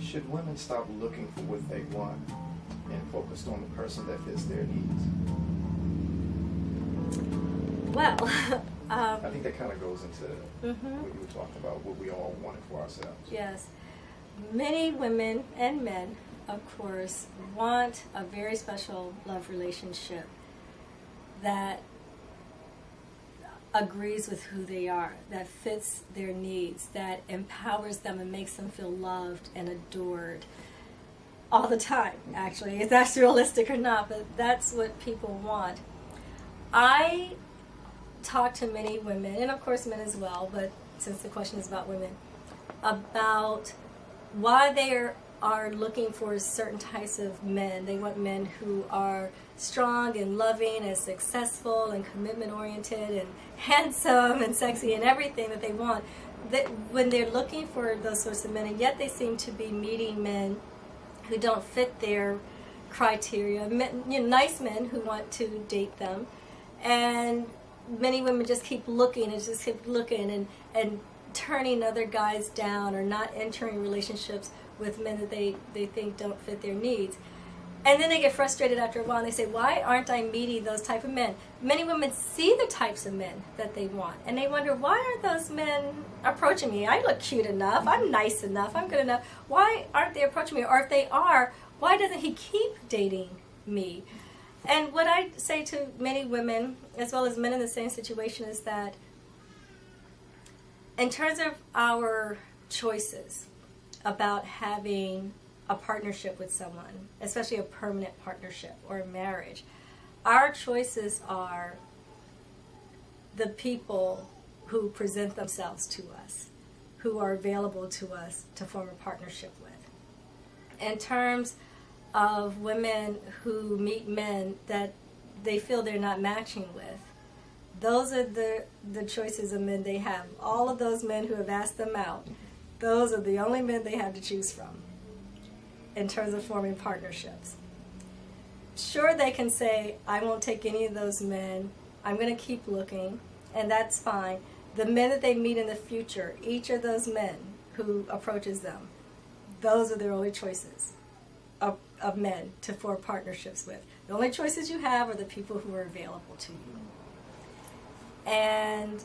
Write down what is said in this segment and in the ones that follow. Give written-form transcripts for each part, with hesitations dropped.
should women stop looking for what they want and focus on the person that fits their needs? Well, I think that kind of goes into what you were talking about, what we all wanted for ourselves. yes. Many women and men, of course, want a very special love relationship that agrees with who they are, that fits their needs, that empowers them and makes them feel loved and adored all the time, actually. If that's realistic or not, but that's what people want. I talk to many women, and of course men as well, but since the question is about women, about why they are looking for certain types of men. They want men who are strong and loving and successful and commitment oriented and handsome and sexy and everything that they want. That when they're looking for those sorts of men, and yet they seem to be meeting men who don't fit their criteria, men, nice men who want to date them, and many women just keep looking and turning other guys down or not entering relationships with men that they think don't fit their needs. And then they get frustrated after a while and they say, why aren't I meeting those type of men? Many women see the types of men that they want and they wonder, why aren't those men approaching me? I look cute enough, I'm nice enough, I'm good enough. Why aren't they approaching me? Or if they are, why doesn't he keep dating me? And what I say to many women, as well as men in the same situation, is that in terms of our choices about having a partnership with someone, especially a permanent partnership or a marriage, our choices are the people who present themselves to us, who are available to us to form a partnership with. In terms of women who meet men that they feel they're not matching with, those are the choices of men they have. All of those men who have asked them out, those are the only men they have to choose from in terms of forming partnerships. Sure, they can say, I won't take any of those men, I'm going to keep looking, and that's fine. The men that they meet in the future, each of those men who approaches them, those are their only choices of men to form partnerships with. The only choices you have are the people who are available to you. And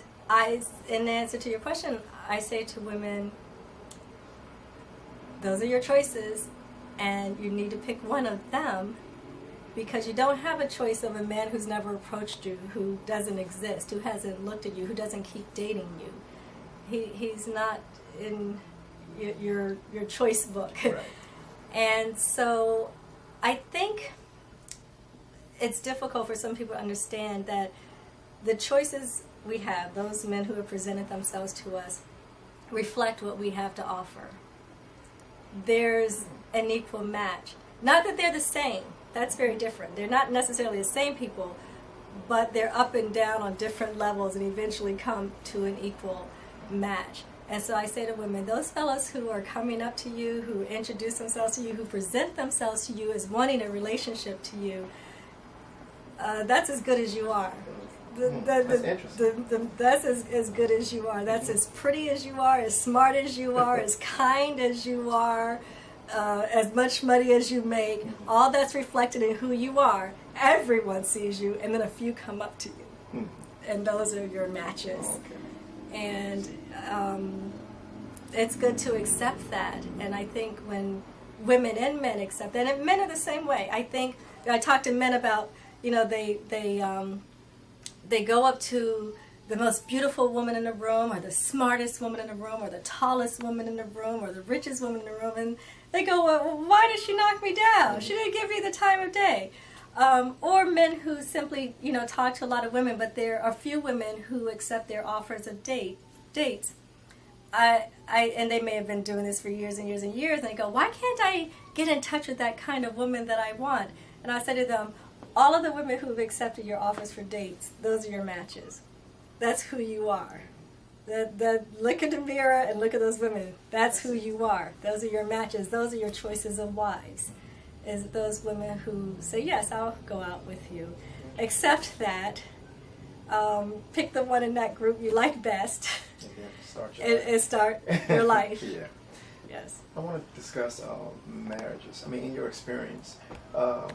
in answer to your question, I say to women, those are your choices, and you need to pick one of them, because you don't have a choice of a man who's never approached you, who doesn't exist, who hasn't looked at you, who doesn't keep dating you. He's not in your choice book. Right. And so I think it's difficult for some people to understand that the choices we have, those men who have presented themselves to us, reflect what we have to offer. There's an equal match. Not that they're the same. That's very different. They're not necessarily the same people, but they're up and down on different levels and eventually come to an equal match. And so I say to women, those fellows who are coming up to you, who introduce themselves to you, who present themselves to you as wanting a relationship to you, that's as good as you are. That's interesting. That's as good as you are. That's as pretty as you are, as smart as you are, as kind as you are, as much money as you make. All that's reflected in who you are. Everyone sees you, and then a few come up to you. And those are your matches. Okay. And it's good to accept that. And I think when women and men accept that, and men are the same way. I talk to men about, they go up to the most beautiful woman in the room, or the smartest woman in the room, or the tallest woman in the room, or the richest woman in the room, and they go, well, why did she knock me down? She didn't give me the time of day. Or men who simply, talk to a lot of women, but there are few women who accept their offers of dates. And they may have been doing this for years and years and years, and they go, why can't I get in touch with that kind of woman that I want? And I say to them, all of the women who have accepted your offers for dates, those are your matches. That's who you are. Look in the mirror and look at those women. That's who you are. Those are your matches. Those are your choices of wives. Is those women who say, yes, I'll go out with you. Accept that. Pick the one in that group you like best. And start your life. Yeah. Yes. I want to discuss marriages. I mean, in your experience, how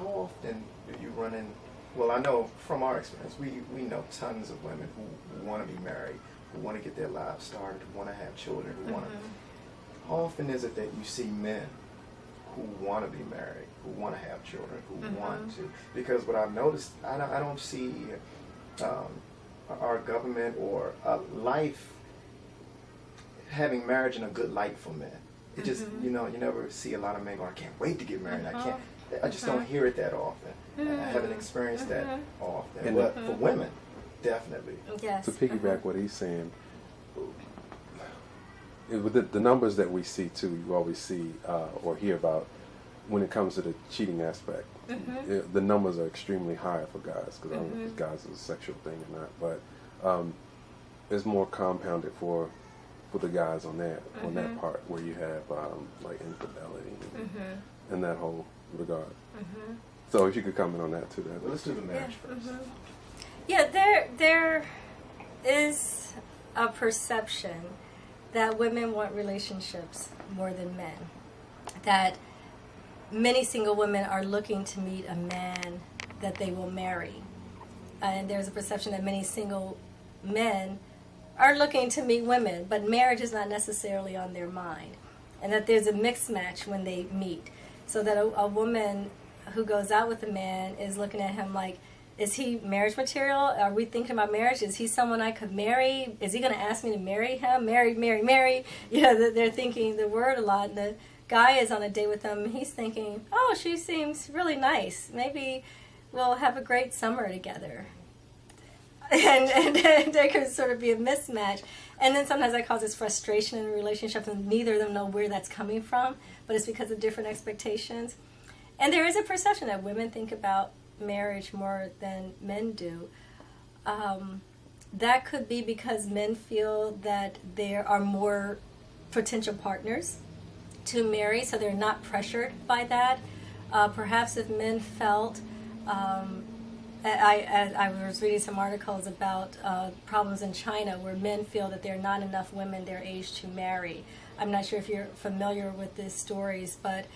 often do you run in? Well, I know from our experience, we know tons of women who want to be married, who want to get their lives started, who want to have children, who want to. How often is it that you see men who want to be married, who want to have children, who want to? Because what I've noticed, I don't see our government or life having marriage in a good light for men. It just, you never see a lot of men going, I can't wait to get married. I just don't hear it that often. I haven't experienced that often. But for women, definitely. Yes. To piggyback what he's saying, with the numbers that we see too, you always see or hear about when it comes to the cheating aspect. The numbers are extremely high for guys, because I don't know if guys is a sexual thing or not, but it's more compounded for the guys on that part, where you have like infidelity and that whole regard. So if you could comment on that too. Well, let's do the marriage first. Yeah, there is a perception that women want relationships more than men. That many single women are looking to meet a man that they will marry. And there's a perception that many single men are looking to meet women, but marriage is not necessarily on their mind. And that there's a mixed match when they meet. So that a woman who goes out with a man is looking at him like, is he marriage material? Are we thinking about marriage? Is he someone I could marry? Is he going to ask me to marry him? Marry, marry, marry. They're thinking the word a lot. And the guy is on a date with them, and he's thinking, oh, she seems really nice. Maybe we'll have a great summer together. And there could sort of be a mismatch. And then sometimes that causes frustration in a relationship, and neither of them know where that's coming from, but it's because of different expectations. And there is a perception that women think about marriage more than men do. That could be because men feel that there are more potential partners to marry, so they're not pressured by that. Perhaps if men felt, I was reading some articles about problems in China where men feel that there are not enough women their age to marry. I'm not sure if you're familiar with these stories, but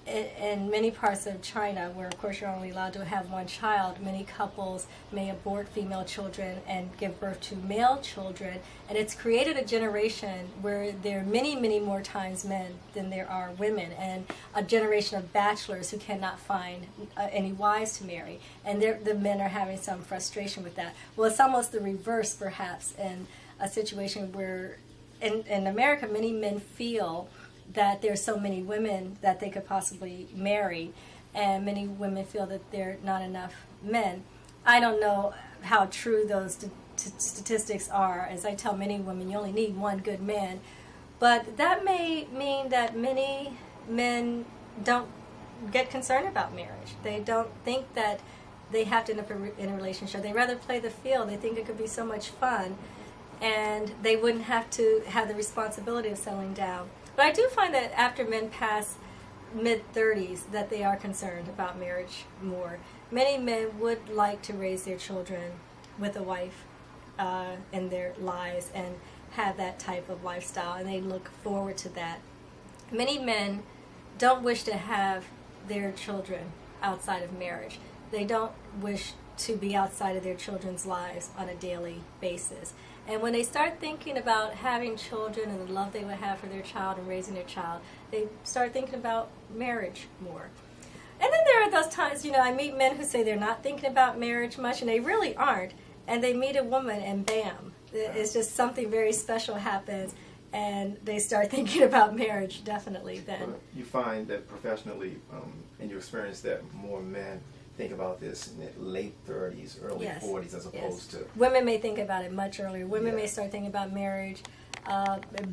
in many parts of China, where of course you're only allowed to have one child, many couples may abort female children and give birth to male children, and it's created a generation where there are many, many more times men than there are women, and a generation of bachelors who cannot find any wives to marry, and the men are having some frustration with that. Well, it's almost the reverse, perhaps, in a situation where in America, many men feel that there's so many women that they could possibly marry, and many women feel that there are not enough men. I don't know how true those statistics are. As I tell many women, you only need one good man. But that may mean that many men don't get concerned about marriage. They don't think that they have to end up in a relationship. They rather play the field. They think it could be so much fun, and they wouldn't have to have the responsibility of settling down. But I do find that after men pass mid-30s that they are concerned about marriage more. Many men would like to raise their children with a wife in their lives and have that type of lifestyle, and they look forward to that. Many men don't wish to have their children outside of marriage. They don't wish to be outside of their children's lives on a daily basis. And when they start thinking about having children and the love they would have for their child and raising their child, they start thinking about marriage more. And then there are those times, I meet men who say they're not thinking about marriage much, and they really aren't. And they meet a woman, and bam, it's just something very special happens, and they start thinking about marriage definitely then. You find that professionally, in your experience, that more men think about this in their late 30s, early 40s, as opposed to... Women may think about it much earlier. Women may start thinking about marriage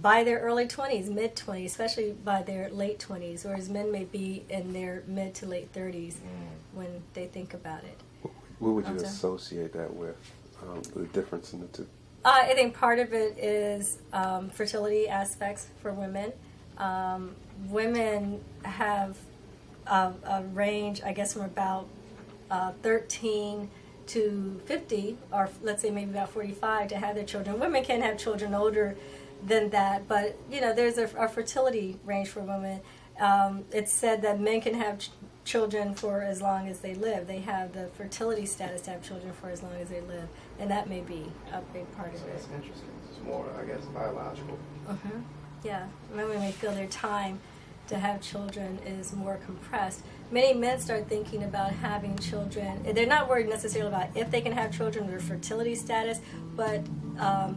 by their early 20s, mid-20s, especially by their late 20s, whereas men may be in their mid to late 30s when they think about it. What would you associate that with, the difference in the two? I think part of it is fertility aspects for women. Women have a range, I guess, from about 13 to 50, or let's say maybe about 45, to have their children. Women can have children older than that. But there's a fertility range for women. It's said that men can have children for as long as they live. They have the fertility status to have children for as long as they live, and that may be a big part of So it. that's interesting. It's more, I guess, biological. Yeah, women may feel their time to have children is more compressed. Many men start thinking about having children. They're not worried necessarily about if they can have children, their fertility status, but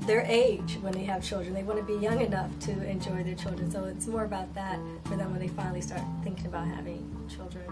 their age when they have children. They want to be young enough to enjoy their children. So it's more about that for them when they finally start thinking about having children.